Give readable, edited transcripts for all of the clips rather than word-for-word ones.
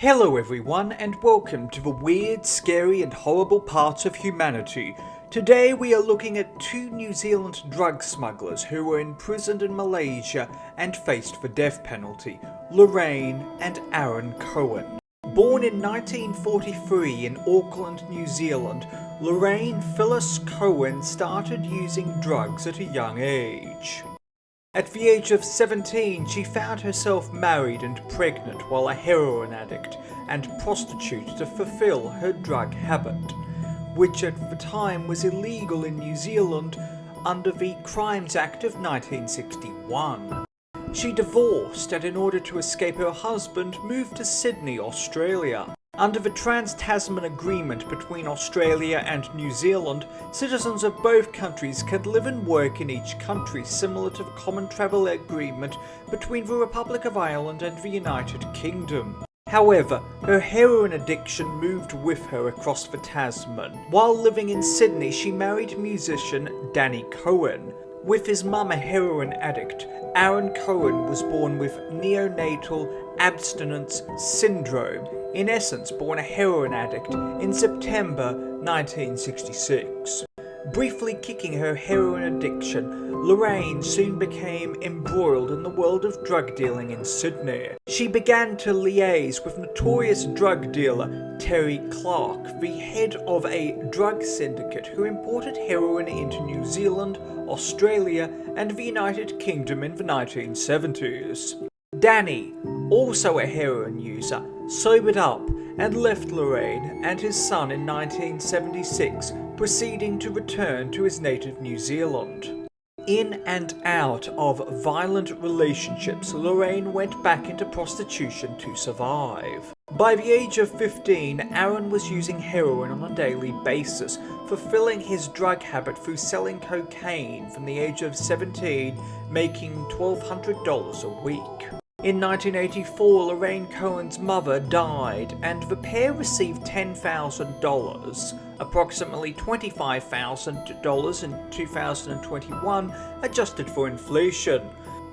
Hello everyone, and welcome to the weird, scary and horrible parts of humanity. Today we are looking at two New Zealand drug smugglers who were imprisoned in Malaysia and faced the death penalty, Lorraine and Aaron Cohen. Born in 1943 in Auckland, New Zealand, Lorraine Phyllis Cohen started using drugs at a young age. At the age of 17, she found herself married and pregnant while a heroin addict and prostitute to fulfill her drug habit, which at the time was illegal in New Zealand under the Crimes Act of 1961. She divorced and in order to escape her husband moved to Sydney, Australia. Under the Trans-Tasman Agreement between Australia and New Zealand, citizens of both countries could live and work in each country, similar to the Common Travel Agreement between the Republic of Ireland and the United Kingdom. However, her heroin addiction moved with her across the Tasman. While living in Sydney, she married musician Danny Cohen. With his mum a heroin addict, Aaron Cohen was born with neonatal abstinence syndrome, in essence born a heroin addict, in September 1966. Briefly kicking her heroin addiction, Lorraine soon became embroiled in the world of drug dealing in Sydney. She began to liaise with notorious drug dealer Terry Clark, the head of a drug syndicate who imported heroin into New Zealand, Australia and the United Kingdom in the 1970s. Danny, also a heroin user, sobered up and left Lorraine and his son in 1976, proceeding to return to his native New Zealand. In and out of violent relationships, Lorraine went back into prostitution to survive. By the age of 15, Aaron was using heroin on a daily basis, fulfilling his drug habit through selling cocaine from the age of 17, making $1,200 a week. In 1984, Lorraine Cohen's mother died, and the pair received $10,000, approximately $25,000 in 2021, adjusted for inflation.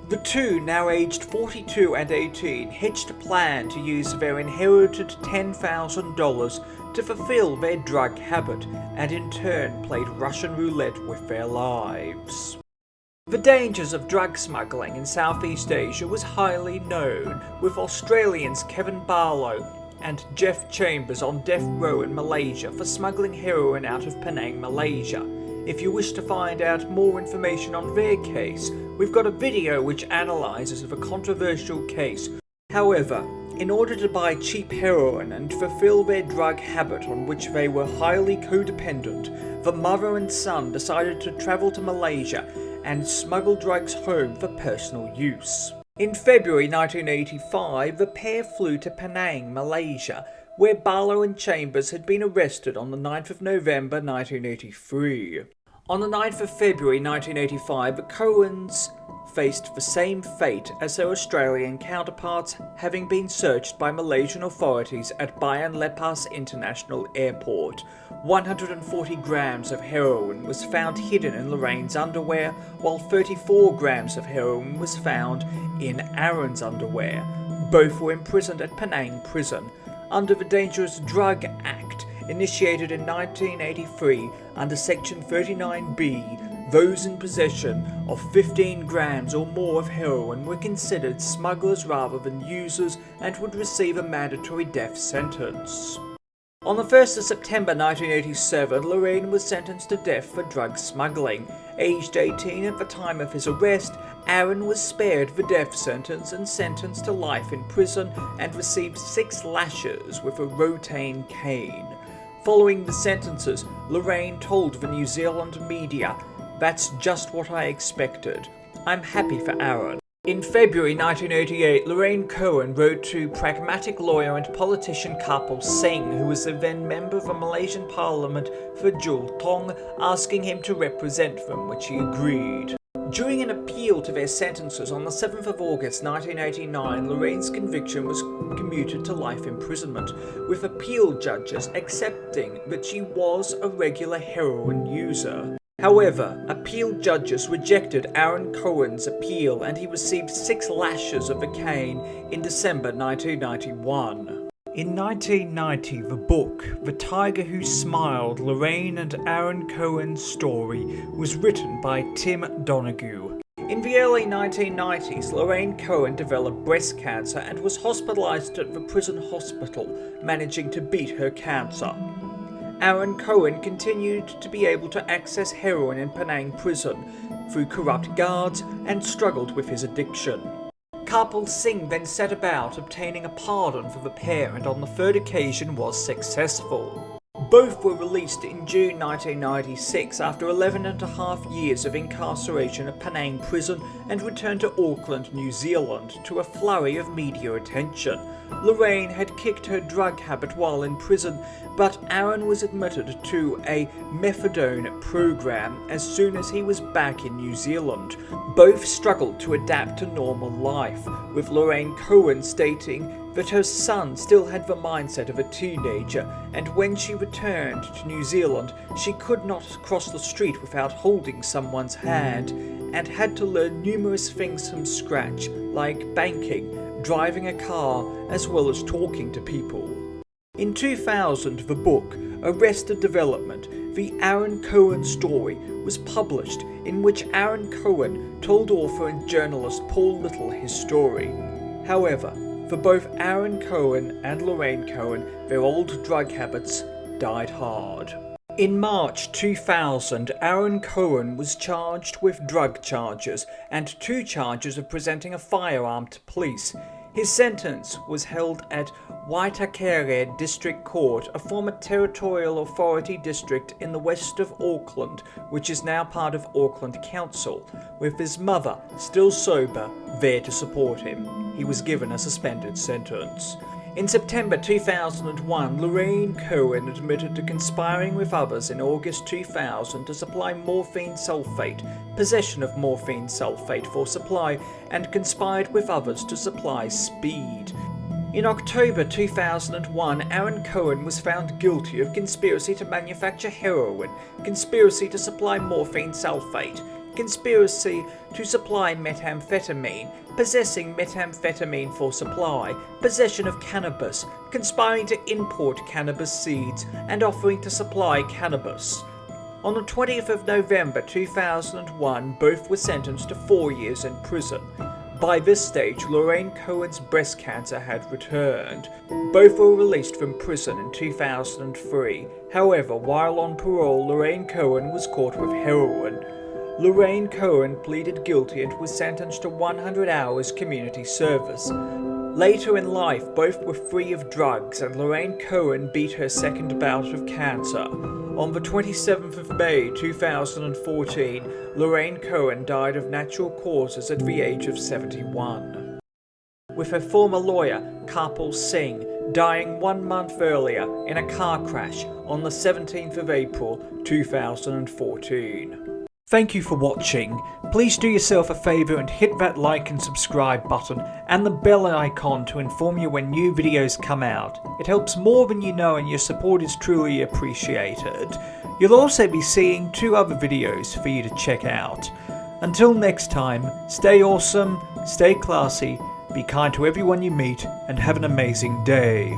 The two, now aged 42 and 18, hitched a plan to use their inherited $10,000 to fulfill their drug habit, and in turn played Russian roulette with their lives. The dangers of drug smuggling in Southeast Asia was highly known, with Australians Kevin Barlow and Jeff Chambers on death row in Malaysia for smuggling heroin out of Penang, Malaysia. If you wish to find out more information on their case, we've got a video which analyses the controversial case. However, in order to buy cheap heroin and fulfill their drug habit on which they were highly codependent, the mother and son decided to travel to Malaysia and smuggle drugs home for personal use. In February 1985, the pair flew to Penang, Malaysia, where Barlow and Chambers had been arrested on the 9th of November 1983. On the 9th of February 1985, the Cohens faced the same fate as their Australian counterparts, having been searched by Malaysian authorities at Bayan Lepas International Airport. 140 grams of heroin was found hidden in Lorraine's underwear, while 34 grams of heroin was found in Aaron's underwear. Both were imprisoned at Penang Prison under the Dangerous Drug Act, initiated in 1983 under Section 39B. Those in possession of 15 grams or more of heroin were considered smugglers rather than users and would receive a mandatory death sentence. On the 1st of September 1987, Lorraine was sentenced to death for drug smuggling. Aged 18 at the time of his arrest, Aaron was spared the death sentence and sentenced to life in prison and received 6 lashes with a rotaine cane. Following the sentences, Lorraine told the New Zealand media, "That's just what I expected. I'm happy for Aaron." In February 1988, Lorraine Cohen wrote to pragmatic lawyer and politician Karpal Singh, who was the then member of the Malaysian Parliament for Jul Tong, asking him to represent them, which he agreed. During an appeal to their sentences on the 7th of August 1989, Lorraine's conviction was commuted to life imprisonment, with appeal judges accepting that she was a regular heroin user. However, appeal judges rejected Aaron Cohen's appeal and he received 6 lashes of a cane in December 1991. In 1990, the book The Tiger Who Smiled, Lorraine and Aaron Cohen's story was written by Tim Donahue. In the early 1990s, Lorraine Cohen developed breast cancer and was hospitalized at the prison hospital, managing to beat her cancer. Aaron Cohen continued to be able to access heroin in Penang prison through corrupt guards and struggled with his addiction. Karpal Singh then set about obtaining a pardon for the pair and on the third occasion was successful. Both were released in June 1996 after 11.5 years of incarceration at Penang prison and returned to Auckland, New Zealand to a flurry of media attention. Lorraine had kicked her drug habit while in prison, but Aaron was admitted to a methadone program as soon as he was back in New Zealand. Both struggled to adapt to normal life, with Lorraine Cohen stating that her son still had the mindset of a teenager, and when she returned to New Zealand, she could not cross the street without holding someone's hand, and had to learn numerous things from scratch, like banking, driving a car, as well as talking to people. In 2000, the book, Arrested Development, the Aaron Cohen story, was published, in which Aaron Cohen told author and journalist Paul Little his story. However, for both Aaron Cohen and Lorraine Cohen, their old drug habits died hard. In March 2000, Aaron Cohen was charged with drug charges and 2 charges of presenting a firearm to police. His sentence was held at Waitakere District Court, a former territorial authority district in the west of Auckland, which is now part of Auckland Council, with his mother, still sober, there to support him. He was given a suspended sentence. In September 2001, Lorraine Cohen admitted to conspiring with others in August 2000 to supply morphine sulfate, possession of morphine sulfate for supply, and conspired with others to supply speed. In October 2001, Aaron Cohen was found guilty of conspiracy to manufacture heroin, conspiracy to supply morphine sulfate, conspiracy to supply methamphetamine, possessing methamphetamine for supply, possession of cannabis, conspiring to import cannabis seeds, and offering to supply cannabis. On the 20th of November 2001, both were sentenced to 4 years in prison. By this stage, Lorraine Cohen's breast cancer had returned. Both were released from prison in 2003. However, while on parole, Lorraine Cohen was caught with heroin. Lorraine Cohen pleaded guilty and was sentenced to 100 hours community service. Later in life, both were free of drugs, and Lorraine Cohen beat her second bout of cancer. On the 27th of May 2014, Lorraine Cohen died of natural causes at the age of 71. With her former lawyer, Karpal Singh, dying 1 month earlier in a car crash on the 17th of April 2014. Thank you for watching. Please do yourself a favour and hit that like and subscribe button and the bell icon to inform you when new videos come out. It helps more than you know and your support is truly appreciated. You'll also be seeing 2 other videos for you to check out. Until next time, stay awesome, stay classy, be kind to everyone you meet, and have an amazing day.